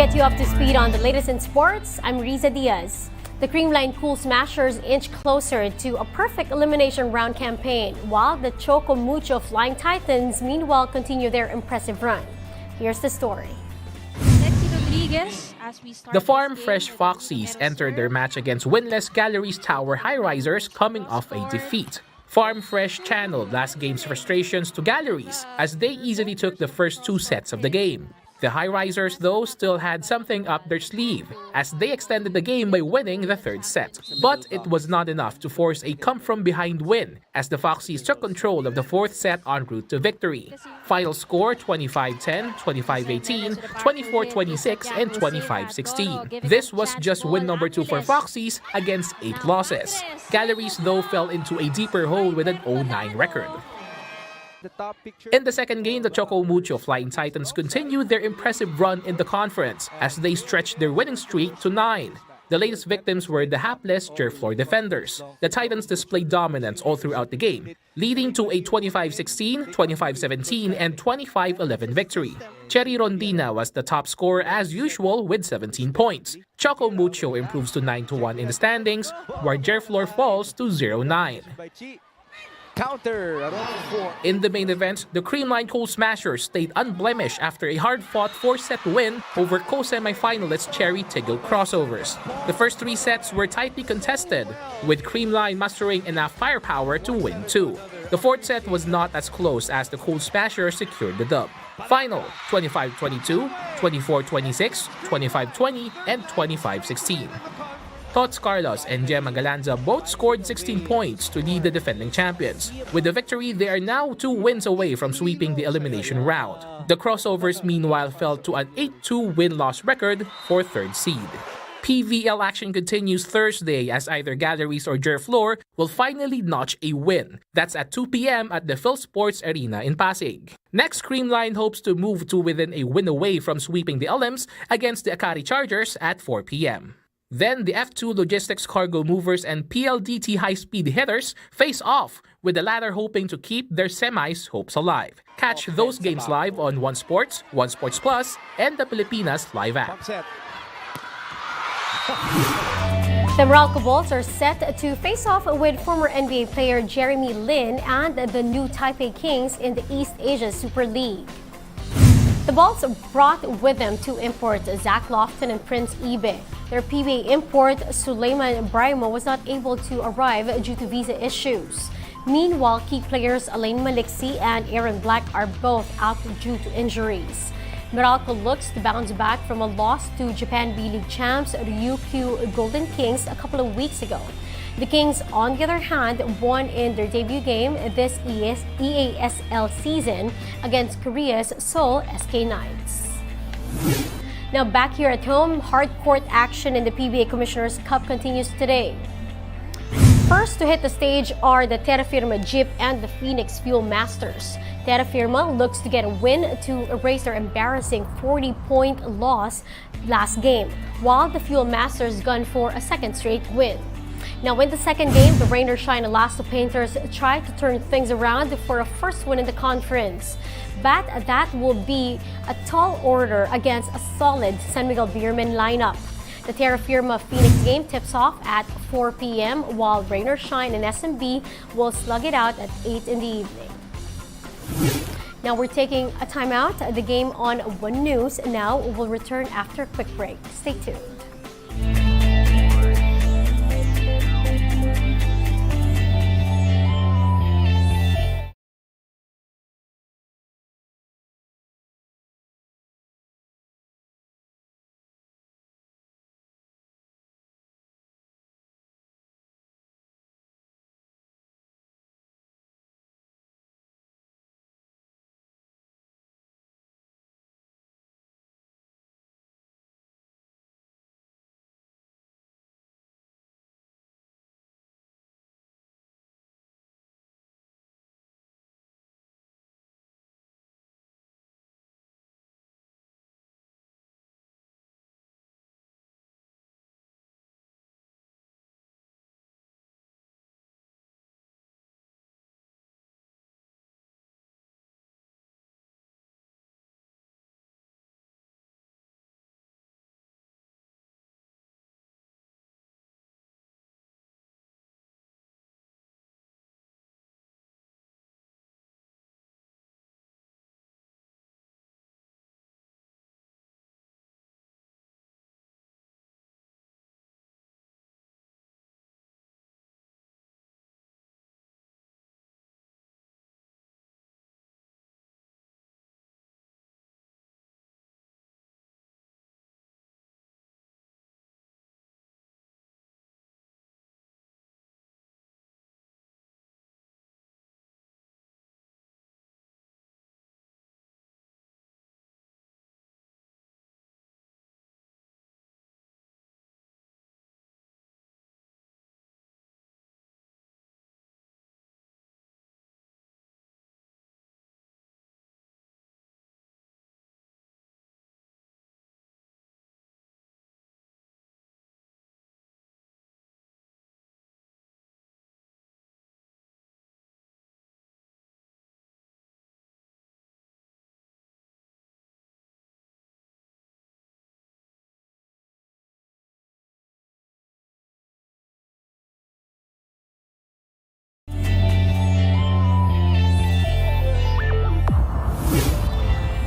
get you up to speed on the latest in sports, I'm Riza Diaz. The Creamline Cool Smashers inch closer to a perfect elimination round campaign, while the Choco Mucho Flying Titans meanwhile continue their impressive run. Here's the story. The Farm Fresh Foxies entered their match against winless Galleries Tower High-Risers coming off a defeat. Farm Fresh channeled last game's frustrations to Galleries as they easily took the first two sets of the game. The High-Risers, though, still had something up their sleeve as they extended the game by winning the third set. But it was not enough to force a come-from-behind win as the Foxies took control of the fourth set en route to victory. Final score 25-10, 25-18, 24-26, and 25-16. This was just win number 2 for Foxies against 8 losses. Galleries, though, fell into a deeper hole with an 0-9 record. In the second game, the Choco Mucho Flying Titans continued their impressive run in the conference as they stretched their winning streak to 9. The latest victims were the hapless Jerfloor defenders. The Titans displayed dominance all throughout the game, leading to a 25-16, 25-17, and 25-11 victory. Cherry Rondina was the top scorer as usual with 17 points. Choco Mucho improves to 9-1 in the standings, while Jerfloor falls to 0-9. In the main event, the Creamline Cool Smashers stayed unblemished after a hard-fought 4-set win over co-semifinalists Cherry Tigil Crossovers. The first 3 sets were tightly contested, with Creamline mustering enough firepower to win 2. The fourth set was not as close as the Cool Smashers secured the dub. Final 25-22, 24-26, 25-20, and 25-16. Tots Carlos and Gemma Galanza both scored 16 points to lead the defending champions. With the victory, they are now 2 wins away from sweeping the elimination round. The Crossovers meanwhile fell to an 8-2 win-loss record for 3rd seed. PVL action continues Thursday as either Galleries or Jerfloor will finally notch a win. That's at 2 p.m. at the PhilSports Arena in Pasig. Next, Creamline hopes to move to within a win away from sweeping the LMs against the Akari Chargers at 4 p.m. Then, the F2 Logistics Cargo Movers and PLDT High-Speed Hitters face off, with the latter hoping to keep their semis hopes alive. Catch those games live on One Sports, One Sports Plus, and the Pilipinas Live app. The Meralco Bulls are set to face off with former NBA player Jeremy Lin and the new Taipei Kings in the East Asia Super League. The Bulls brought with them 2 imports, Zach Lofton and Prince Ibe. Their PBA import, Suleiman Brimo, was not able to arrive due to visa issues. Meanwhile, key players Alain Maliksi and Aaron Black are both out due to injuries. Meralco looks to bounce back from a loss to Japan B-League champs Ryukyu Golden Kings a couple of weeks ago. The Kings, on the other hand, won in their debut game this EASL season against Korea's Seoul SK Knights. Now back here at home, hard court action in the PBA Commissioner's Cup continues today. First to hit the stage are the Terra Firma Jeep and the Phoenix Fuel Masters. Terra Firma looks to get a win to erase their embarrassing 40-point loss last game, while the Fuel Masters gun for a second straight win. Now in the second game, the Rain or Shine Elasto Painters tried to turn things around for a first win in the conference. But that will be a tall order against a solid San Miguel Beerman lineup. The Terra Firma Phoenix game tips off at 4 p.m. while Rain or Shine and SMB will slug it out at 8 in the evening. Now we're taking a timeout. The game on One News now will return after a quick break. Stay tuned.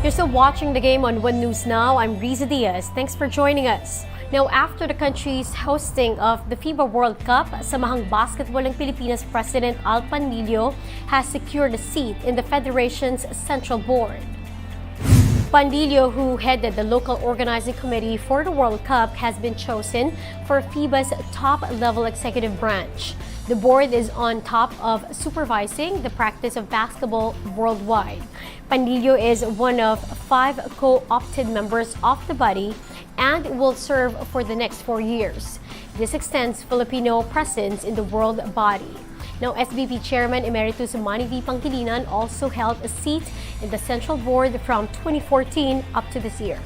You're still watching the game on One News Now. I'm Riza Diaz. Thanks for joining us. Now, after the country's hosting of the FIBA World Cup, Samahang Basketball ng Pilipinas President Panlilio has secured a seat in the Federation's Central Board. Panlilio, who headed the local organizing committee for the World Cup, has been chosen for FIBA's top-level executive branch. The board is on top of supervising the practice of basketball worldwide. Panlilio is one of 5 co-opted members of the body and will serve for the next 4 years. This extends Filipino presence in the world body. Now, SBP Chairman Emeritus Manny V. Pangilinan also held a seat in the Central Board from 2014 up to this year.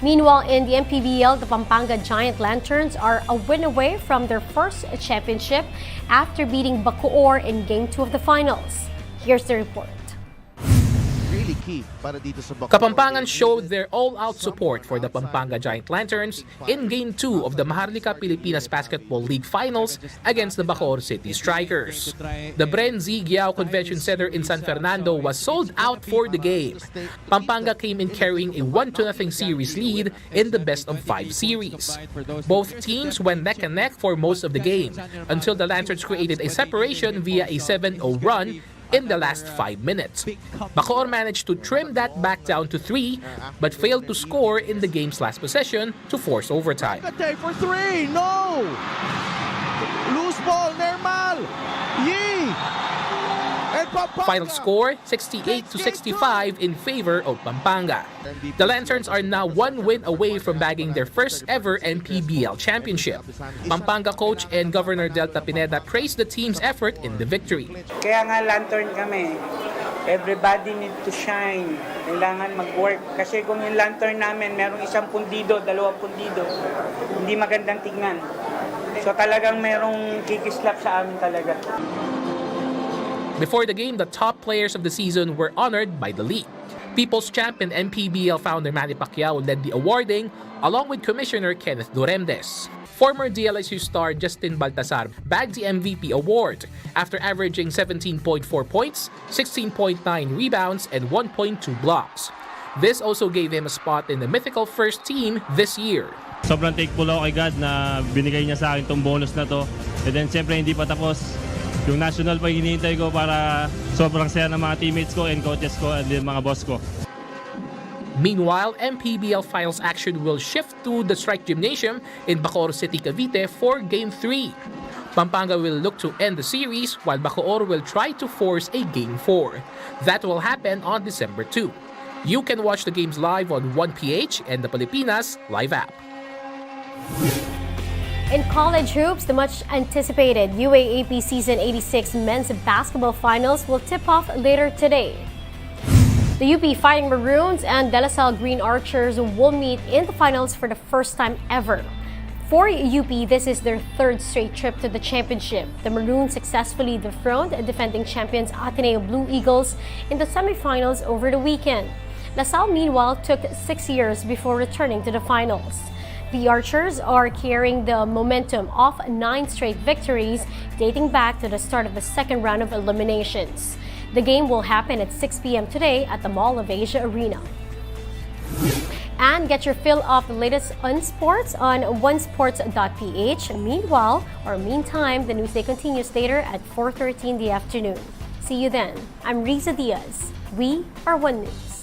Meanwhile, in the MPBL, the Pampanga Giant Lanterns are a win away from their first championship after beating Bacoor in Game 2 of the finals. Here's the report. Really key para dito sa Bacoor. Kapampangan showed their all-out support for the Pampanga Giant Lanterns in Game 2 of the Maharlika Pilipinas Basketball League Finals against the Bacoor City Strikers. The Bren Z. Giao Convention Center in San Fernando was sold out for the game. Pampanga came in carrying a 1-0 series lead in the best-of-5 series. Both teams went neck and neck for most of the game until the Lanterns created a separation via a 7-0 run in the last 5 minutes. Bacoor managed to trim that back down to 3, but failed to score in the game's last possession to force overtime. Take for 3, no! Loose ball, Nermal! Yee! And Pampanga! Final score, 68-65 in favor of Pampanga. The Lanterns are now 1 win away from bagging their first ever MPBL championship. Pampanga coach and Governor Delta Pineda praised the team's effort in the victory. Kaya nga lantern kami. Everybody need to shine. Kailangan mag-work. Kasi kung yung lantern namin, merong 1 pundido, 2 pundido, hindi magandang tignan. So talagang merong kikislap sa amin talaga. Before the game, the top players of the season were honored by the league. People's Champion MPBL founder Manny Pacquiao led the awarding, along with Commissioner Kenneth Duremdes. Former DLSU star Justin Baltasar bagged the MVP award after averaging 17.4 points, 16.9 rebounds, and 1.2 blocks. This also gave him a spot in the mythical first team this year. Sobrang thankful ako kay God na binigay niya sa akin tong bonus na to. And then siyempre hindi pa tapos. Yung national pa hinihintay ko para sobrang saya ng mga teammates ko and coaches ko and din mga boss ko. Meanwhile, MPBL finals action will shift to the Strike Gymnasium in Bacoor City, Cavite for Game 3. Pampanga will look to end the series while Bacoor will try to force a Game 4. That will happen on December 2. You can watch the games live on 1PH and the Pilipinas live app. In college hoops, the much-anticipated UAAP Season 86 men's basketball finals will tip off later today. The UP Fighting Maroons and De La Salle Green Archers will meet in the finals for the first time ever. For UP, this is their 3rd straight trip to the championship. The Maroons successfully dethroned defending champions Ateneo Blue Eagles in the semifinals over the weekend. La Salle, meanwhile, took 6 years before returning to the finals. The Archers are carrying the momentum of 9 straight victories dating back to the start of the second round of eliminations. The game will happen at 6 p.m. today at the Mall of Asia Arena. And get your fill of the latest on sports on onesports.ph. Meantime, the newsday continues later at 4:30 in the afternoon. See you then. I'm Riza Diaz. We are One News.